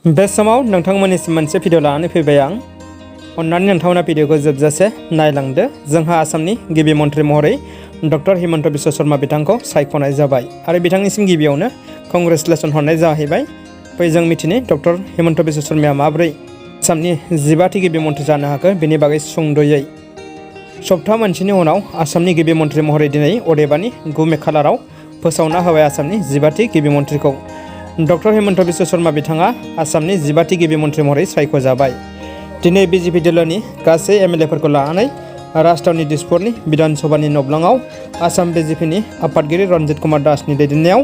बे समाव नोंथांमोननिसिम मोनसे भिडिअ लानानै फैबाय आं। अन्नानै नोंथांमोना भिडिअखौ जोबजासे नायलांदो। जोंहा आसामनि गिबि मन्थ्रि महरै डक्टर हिमन्त बिश्व शर्मा बिथांखौ सायख'नाय जाबाय आरो बिथांनिसिम गिबियावनो कंग्रेचुलेसन हरनाय जाहैबाय। फै जों मिथिनि डक्टर हिमन्त बिश्व शर्माया माबोरै आसामनि 15थि गिबि मन्थ्रि जानो हाखो बेनि बागै सुंद'यै। सप्ता मोनसेनि उनाव आसामनि गिबि मन्थ्रि महरै दिनै अदेबानि 9 मे खालाराव फोसावना होबाय आसामनि 15थि गिबि मन्थ्रिखौ। डक्टर हिमन्त बिश्व शर्मा बिथाङा आसामनि 15थि गिबि मन्थ्रि महरै सायख'जाबाय। दिनै बिजेपि दोलोनि गासै एमएलएफोरखौ लानानै राजधानी दिसपुरनि बिधान सभानि नब्लाङाव आसाम बिजेपिनि आफादगिरि रन्जित कुमार दासनि दैदेननायाव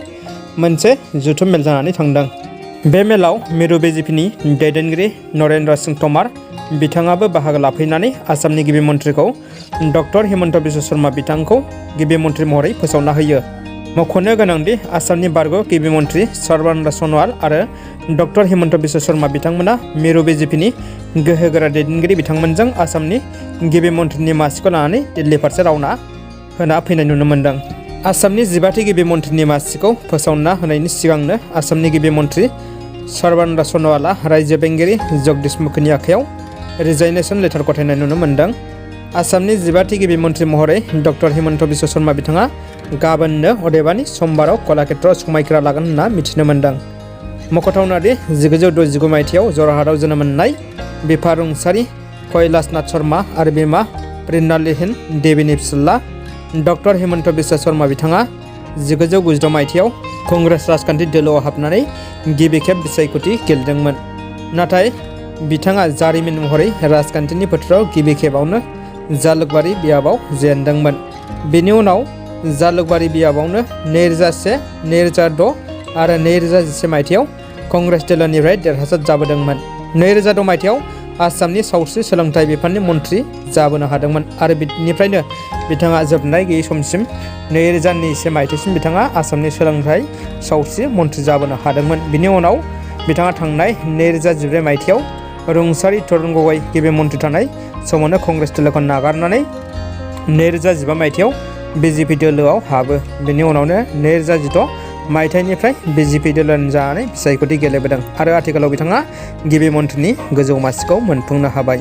मोनसे जथुम मेल जानानै थांदों। बे मेलाव मिरु बिजेपिनि दैदेनगिरि नरेन्द्र सिंह तोमार बिथाङाबो बाहागो लाफैनानै आसामनि गिबि मन्थ्रिखौ डक्टर हिमन्त बिश्व शर्मा बिथांखौ गिबि मन्थ्रि महरै फोसावना होयो। मख'नो गोनांदि आसामनि बारग' गिबि मन्थ्रि सर्बानन्द सन'वाल आरो डक्टर हिमन्त बिश्व शर्मा बिथांमोना मिरु बिजेपिनि गोहोगोरा दैदेनगिरि बिथांमोनजों आसामनि गिबि मन्थ्रिनि मासिखौ लानानै दिल्ली फारसे रावना होना फैनाय नुनो मोन्दों। आसामनि 15थि गिबि मन्थ्रिनि मासिखौ फोसावना होनायनि सिगांनो आसामनि गिबि मन्थ्रि सर्बानन्द सन'वालआ रायजो बेंगिरि जगदीश मुखीनि आखायाव रिजाइनेसन लेटार गथायनाय नुनो मोन्दों। आसामनि 15थि गिबि मन्थ्रि महरै डक्टर हिमन्त बिश्व शर्मा बिथाङा गाबोननो अदेबानि समबाराव कलाक्षेत्रआव समायखिरा लागोन होनना मिथिनो मोन्दों। मख'थावनादि 1969 मायथाइयाव जरहाटआव जोनोम मोननाय बिफा रुंसारि कैलाशनाथ शर्मा आरो बिमा मृणालिनी देवीनि फिसाज्ला डक्टर हिमन्त बिश्व शर्मा बिथाङा 1996 मायथाइयाव कंग्रेस राजखान्थि दोलोआव हाबनानै गिबि खेब बिसायख'थि गेलेदोंमोन। नाथाय बिथाङा जारिमिन महरै राजखान्थिनि फोथाराव गिबि खेबावनो जालुकबारि बियाबाव जेनदोंमोन। बेनि उनाव जालुकबारि बियाबावनो 2001, 2006 आरो 2011 मायथाइयाव कंग्रेस दोलोनिफ्राय देरहासार जाबोदोंमोन। 2006 मायथाइयाव आसामनि सावस्रि सोलोंथाइ बिफाननि मन्थ्रि जाबोनो हादोंमोन आरो बिनिफ्रायनो बिथाङा जोबनाय गैयै समसिम 2021 मायथाइसिम बिथाङा आसामनि सोलोंथाइ सावस्रि मन्थ्रि जाबोनो हादोंमोन। बिनि उनाव बिथाङा थांनाय 2014 मायथाइयाव रुंसारि तरुण गगৈ गिबि मन्थ्रि थानाय समावनो कंग्रेस दोलोखौ नागारनानै 2015 मायथाइयाव बिजेपि दोलोआव हाबो। बेनि उनावनो 2016 मायथाइनिफ्राय बिजेपि दोलोनि जानानै बिसायख'थि गेलेबोदों आरो आथिखालाव बिथाङा गिबि मन्थ्रिनि गोजौ मासिखौ मोनफुंनो हाबाय।